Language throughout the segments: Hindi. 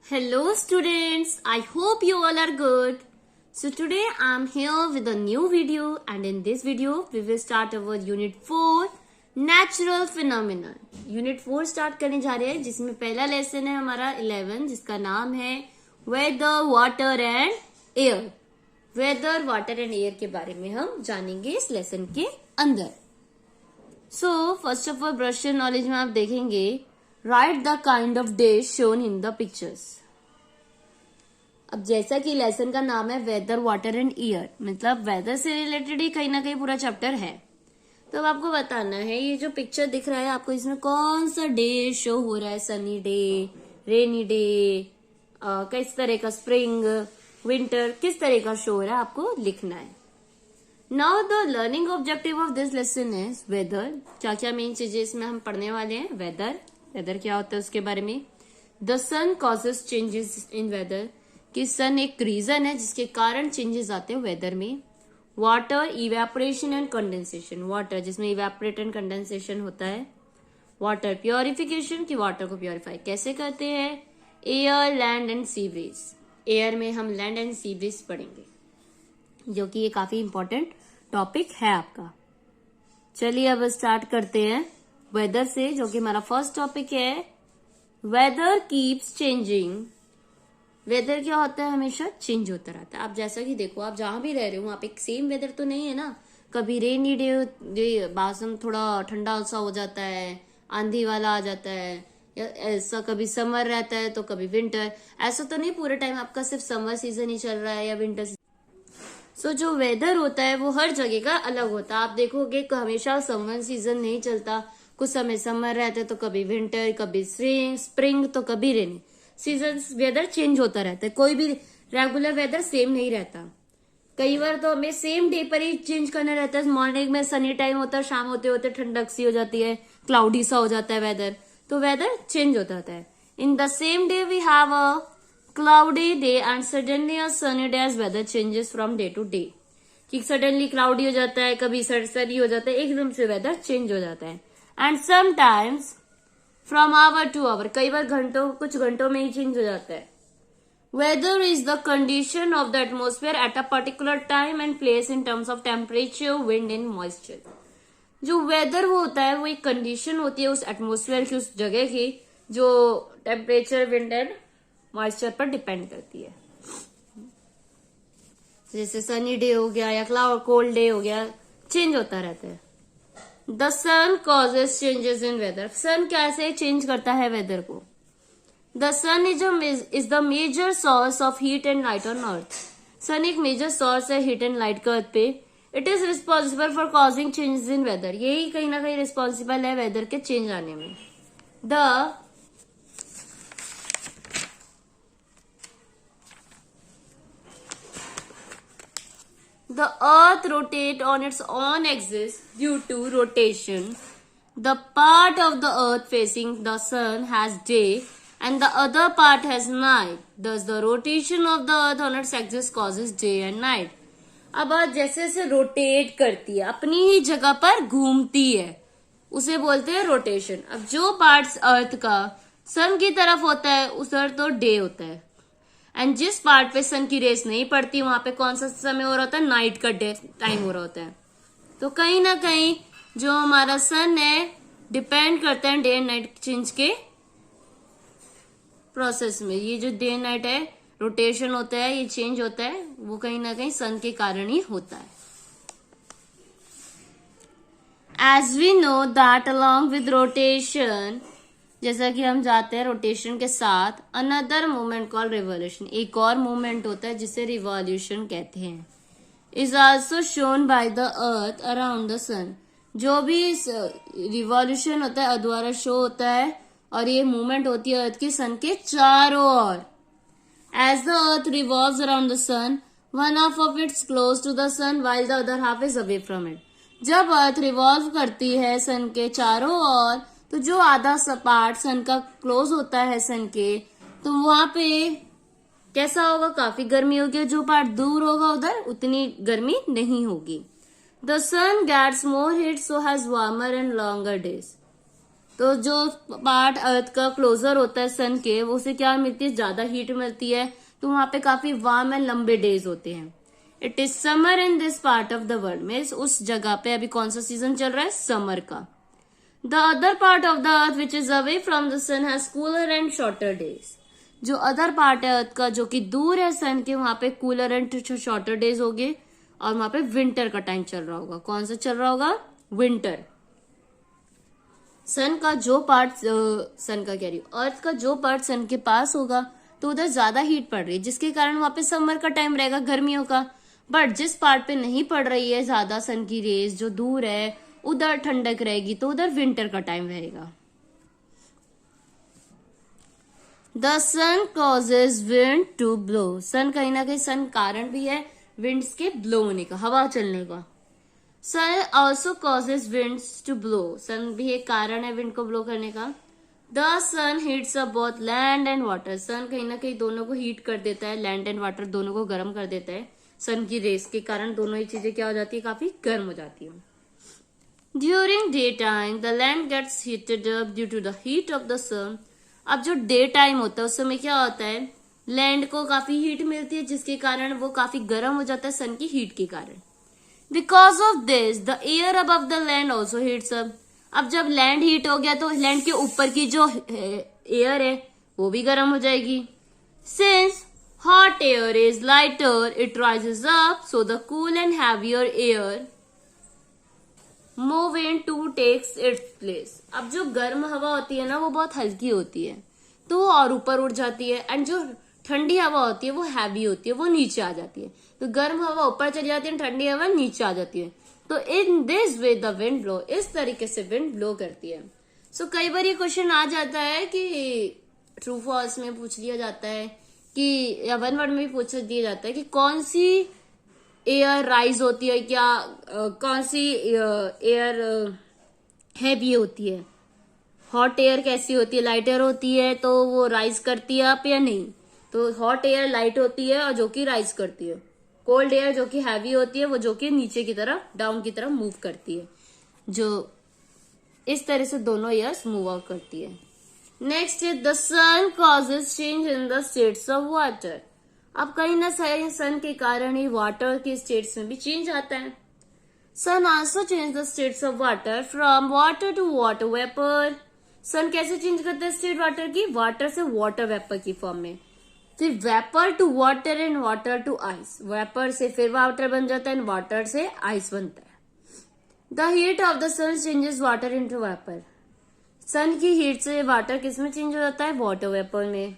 Hello students, I hope you all are good. So today I am here with a new video and in this video we will start our unit 4 Natural Phenomenon. Unit 4 start करने जा रहे हैं जिसमें पहला लेसन है हमारा 11 जिसका नाम है weather water and air. Weather water and air के बारे में हम जानेंगे इस लेसन के अंदर. So first of all brush knowledge में आप देखेंगे write the kind of days shown in the pictures. अब जैसा कि लेसन का नाम है वेदर वाटर एंड एयर, मतलब वेदर से रिलेटेड ही कहीं ना कहीं पूरा चैप्टर है. तो अब आपको बताना है ये जो पिक्चर दिख रहा है आपको इसमें कौन सा डे शो हो रहा है. सनी डे, रेनी डे, किस तरह का, स्प्रिंग, विंटर, किस तरह का शो हो रहा है आपको लिखना है. Now the learning objective of this lesson is whether. क्या क्या मेन चीजें इसमें हम पढ़ने वाले हैं. वेदर क्या होता है उसके बारे में. The sun causes changes in weather, कि सन एक रीजन है जिसके कारण चेंजेस आते हैं वेदर में. Water, evaporation and condensation. Water जिसमें इवेपोरेट एंड कंडेंसेशन होता है. वाटर प्योरिफिकेशन, कि वाटर को प्योरीफाई कैसे करते हैं. Air, land and sea breeze. Air में हम लैंड एंड सी ब्रीज पढ़ेंगे जो कि ये काफी इंपॉर्टेंट टॉपिक है आपका. चलिए अब स्टार्ट करते हैं वेदर से, जो कि हमारा फर्स्ट टॉपिक है. Weather keeps changing. वेदर क्या होता है, हमेशा चेंज होता रहता है. आप जैसा कि देखो आप जहां भी रह रहे हो वहां पे सेम वेदर तो नहीं है ना. कभी रेनी डे मौसम थोड़ा ठंडा सा हो जाता है, आंधी वाला आ जाता है, या ऐसा कभी समर रहता है तो कभी विंटर. ऐसा तो नहीं पूरे टाइम आपका सिर्फ समर सीजन ही चल रहा है या विंटर सीजन. सो जो वेदर होता है वो हर जगह का अलग होता है. आप देखोगे हमेशा समर सीजन नहीं चलता. कुछ समय समर रहता है तो कभी विंटर, कभी स्प्रिंग तो कभी रेनी. सीजन वेदर चेंज होता रहता है. कोई भी रेगुलर वेदर सेम नहीं रहता. कई बार तो हमें सेम डे पर ही चेंज करना रहता है. मॉर्निंग में सनी टाइम होता है, शाम होते होते ठंडक सी हो जाती है, क्लाउडी सा हो जाता है वेदर. तो वेदर चेंज होता रहता है. In the same day we have a cloudy day and suddenly a sunny day as weather changes from day to day. कि सडनली क्लाउडी हो जाता है, कभी सनी हो जाता है, एकदम से वेदर चेंज हो जाता है. And sometimes from hour to hour, कई बार कुछ घंटों में ही चेंज हो जाता है. Weather is the condition of the atmosphere at a particular time and place in terms of temperature, wind and moisture. जो वेदर वो होता है वो एक कंडीशन होती है उस एटमोस्फेयर की, उस जगह की, जो टेम्परेचर, विंड एंड मॉइस्चर पर डिपेंड करती है. जैसे सनी डे हो गया या कोल्ड डे हो गया, चेंज होता रहता है. The sun causes changes in weather. Sun कैसे चेंज करता है वेदर को. The sun is the major source of heat and light on earth. Sun एक मेजर सोर्स है हीट एंड लाइट का अर्थ पे. It is responsible for causing changes in weather. यही कहीं ना कहीं रिस्पॉन्सिबल है वेदर के चेंज आने में. The earth rotates on its own axis due to rotation. The part of the earth facing the sun has day and the other part has night. Thus the rotation of the earth on its axis causes day and night. अब earth जैसे जैसे रोटेट करती है, अपनी ही जगह पर घूमती है, उसे बोलते हैं रोटेशन. अब जो पार्ट अर्थ का सन की तरफ होता है उस अर्थ तो डे होता है. एंड जिस पार्ट पे सन की रेस नहीं पड़ती वहां पे कौन सा समय हो रहा होता है, नाइट का टाइम हो रहा होता है. तो कहीं ना कहीं जो हमारा सन है डिपेंड करता है डे एंड नाइट चेंज के प्रोसेस में. ये जो डे एंड नाइट है रोटेशन होता है, ये चेंज होता है, वो कहीं ना कहीं सन के कारण ही होता है. As we know that along with rotation, जैसा कि हम जाते हैं रोटेशन के साथ, अनदर मूवमेंट कॉल्ड रिवॉल्यूशन, एक और मूवमेंट होता है जिसे रिवॉल्यूशन कहते हैं. Is also shown by the earth around the sun. जो भी रिवॉल्यूशन होता है द्वारा शो होता है और ये मूवमेंट होती है अर्थ की सन के चारों ओर. As the earth revolves around the sun, one half of it's close to the sun while the other half is away from it. जब अर्थ रिवॉल्व करती है सन के चारों ओर तो जो आधा सा पार्ट सन का क्लोज होता है सन के, तो वहां पे कैसा होगा, काफी गर्मी होगी. जो पार्ट दूर होगा उधर उतनी गर्मी नहीं होगी. The sun gets more heat so has warmer and longer days. तो जो पार्ट अर्थ का क्लोजर होता है सन के, वो उसे क्या मिलती है, ज्यादा हीट मिलती है, तो वहां पे काफी वार्म एंड लंबे डेज होते हैं। It is summer in this part of the world, means उस जगह पे अभी कौन सा सीजन चल रहा है, समर का। The other part of the earth which is away from the sun has cooler and shorter days. जो अदर पार्ट है अर्थ का जो कि दूर है सन के, वहां पे कूलर एंड शॉर्टर डेज होंगे और वहां पे विंटर का टाइम चल रहा होगा। कौन सा चल रहा होगा, विंटर। सन का जो पार्ट सन का कह रही हूँ, अर्थ का जो पार्ट सन के पास होगा तो उधर ज्यादा हीट पड़ रही है, जिसके कारण वहां पे समर का टाइम रहेगा, गर्मियों का। बट जिस पार्ट पे नहीं पड़ रही है ज्यादा सन की रेज, जो दूर है, उधर ठंडक रहेगी, तो उधर विंटर का टाइम रहेगा। The sun causes wind to blow. Sun कहीं ना कहीं सन कारण भी है विंड्स के ब्लो होने का, हवा चलने का। Sun also causes winds to blow. Sun भी एक कारण है विंड को ब्लो करने का। The sun heats up both land and water. Sun कहीं ना कहीं दोनों को हीट कर देता है, लैंड एंड वाटर दोनों को गर्म कर देता है। सन की रेस के कारण दोनों ही चीजें क्या हो जाती है, काफी गर्म हो जाती है। During day time the land gets heated up due to the heat of the sun. अब जो डे टाइम होता है उस समय क्या होता है, लैंड को काफी हीट मिलती है, जिसके कारण वो काफी गर्म हो जाता है सन की हीट के कारण। Because of this the air above the land also heats up. अब जब लैंड हीट हो गया तो लैंड के ऊपर की जो एयर है वो भी गर्म हो जाएगी। Since hot air is lighter it rises up, so the cool and heavier air move in to takes its place. अब जो गर्म हवा होती है ना वो बहुत हल्की होती है, तो वो और ऊपर उठ जाती है, एंड जो ठंडी हवा होती है वो हैवी होती है, वो नीचे आ जाती है। तो गर्म हवा ऊपर चली जाती है, ठंडी हवा नीचे आ जाती है। तो in this way the wind blow, इस तरीके से विंड ब्लो करती है। सो कई बार ये क्वेश्चन आ जाता है कि ट्रू फॉल्स में पूछ लिया जाता है कि, या वन वर्ड में भी पूछ दिया जाता है कि कौन सी एयर राइज होती है, क्या कौन सी एयर हैवी होती है। हॉट एयर कैसी होती है, लाइट एयर होती है, तो वो राइज करती है अप या नहीं। तो हॉट एयर लाइट होती है और जो कि राइज करती है। कोल्ड एयर जो कि हैवी होती है, वो जो कि नीचे की तरफ, डाउन की तरफ मूव करती है। जो इस तरह से दोनों एयर्स मूव आउट करती है। नेक्स्ट है the sun causes change in the states of water. अब कहीं ना कहीं सन के कारण ही वाटर के स्टेट्स में भी चेंज आता है। Sun also change the states of water from water to water vapour. Sun कैसे चेंज करता है स्टेट वाटर की, वाटर से वाटर वेपर की फॉर्म में, फिर vapour to water and water to ice. Vapour से फिर वाटर बन जाता है एंड वाटर से आइस बनता है। The heat of the sun changes water into vapour. Sun की हीट से वाटर किस में चेंज हो जाता है, वाटर वेपर में।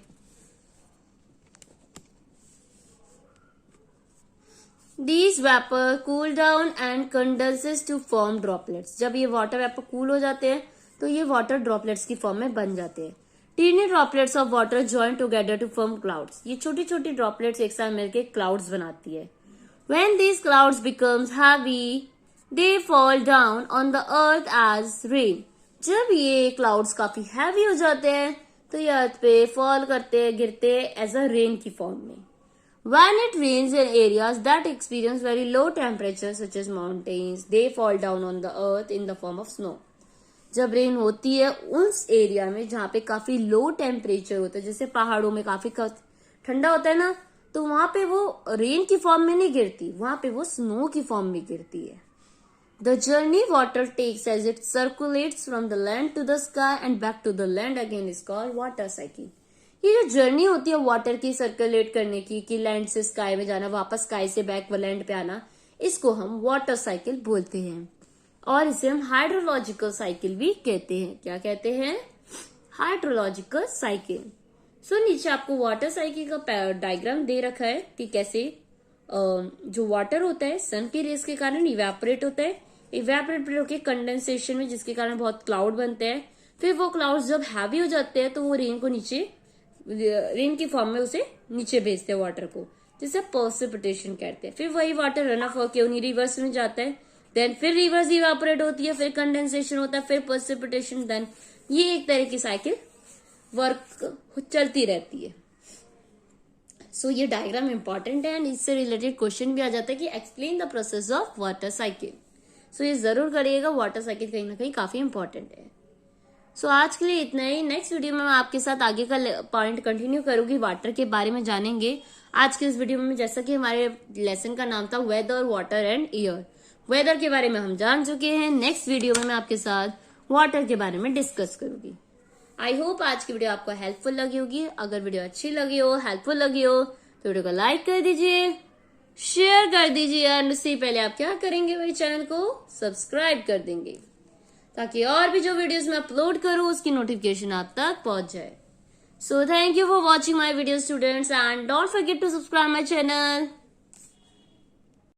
These vapor cool down and condenses to form droplets. जब ये वाटर वेपर कूल हो जाते हैं तो ये वाटर ड्रॉपलेट्स की फॉर्म में बन जाते हैं। Tiny droplets of water join together to form clouds. ये छोटी छोटी ड्रॉपलेट्स एक साथ मिलकर क्लाउड्स बनाती है। When these clouds becomes heavy, they fall down on the earth as rain. जब ये क्लाउड्स काफी हैवी हो जाते हैं तो ये अर्थ पे फॉल करते हैं, गिरते हैं एज अ रेन की फॉर्म में। When it rains in areas that experience very low temperature such as mountains, they fall down on the earth in the form of snow. जब रेन होती है उस एरिया में जहाँ पे काफी लो टेम्परेचर होता है, जैसे पहाड़ों में काफी ठंडा होता है ना, तो वहां पे वो रेन की फॉर्म में नहीं गिरती, वहां पे वो स्नो की फॉर्म में गिरती है। The journey water takes as it circulates from the land to the sky and back to the land again is called water cycle. ये जो जर्नी होती है वाटर की सर्कुलेट करने की, कि लैंड से स्काई में जाना, वापस स्काई से बैक लैंड पे आना, इसको हम वाटर साइकिल बोलते हैं। और इसे हम हाइड्रोलॉजिकल साइकिल भी कहते हैं। क्या कहते हैं, हाइड्रोलॉजिकल साइकिल। सो नीचे आपको वाटर साइकिल का डायग्राम दे रखा है कि कैसे जो वाटर होता है सन की रेस के कारण इवेपोरेट होता है, इवेपोरेट होकर कंडेंसेशन में, जिसके कारण बहुत क्लाउड बनते हैं। फिर वो क्लाउड जब हैवी हो जाते हैं तो वो रेन को नीचे, रेन की फॉर्म में उसे नीचे भेजते हैं वाटर को, जिसे पर्सिपिटेशन कहते हैं। फिर वही वाटर रन ऑफ होकर उन्हीं रिवर्स में जाता है, देन फिर रिवर्स इवेपोरेट होती है, फिर कंडेंसेशन होता है, फिर पर्सिपिटेशन, देन ये एक तरह की साइकिल वर्क चलती रहती है। सो ये डायग्राम इंपॉर्टेंट है एंड इससे रिलेटेड क्वेश्चन भी आ जाता है कि explain the process of water cycle. So ये जरूर करिएगा, वाटर साइकिल कहीं ना कहीं काफी इंपॉर्टेंट है। सो आज के लिए इतना ही। नेक्स्ट वीडियो में मैं आपके साथ आगे का पॉइंट कंटिन्यू करूंगी, वाटर के बारे में जानेंगे। आज के इस वीडियो में जैसा कि हमारे लेसन का नाम था weather, water and air, weather के बारे में हम जान चुके हैं। नेक्स्ट वीडियो में मैं आपके साथ वाटर के बारे में डिस्कस करूंगी। आई होप आज की वीडियो आपको हेल्पफुल लगी होगी। अगर वीडियो अच्छी लगी हो, हेल्पफुल लगी हो तो वीडियो को लाइक कर दीजिए, शेयर कर दीजिए और उससे पहले आप क्या करेंगे, मेरे चैनल को सब्सक्राइब कर देंगे ताकि और भी जो वीडियोस मैं अपलोड करूं उसकी नोटिफिकेशन आप तक पहुंच जाए। So thank you for watching my video students and don't forget to subscribe my channel.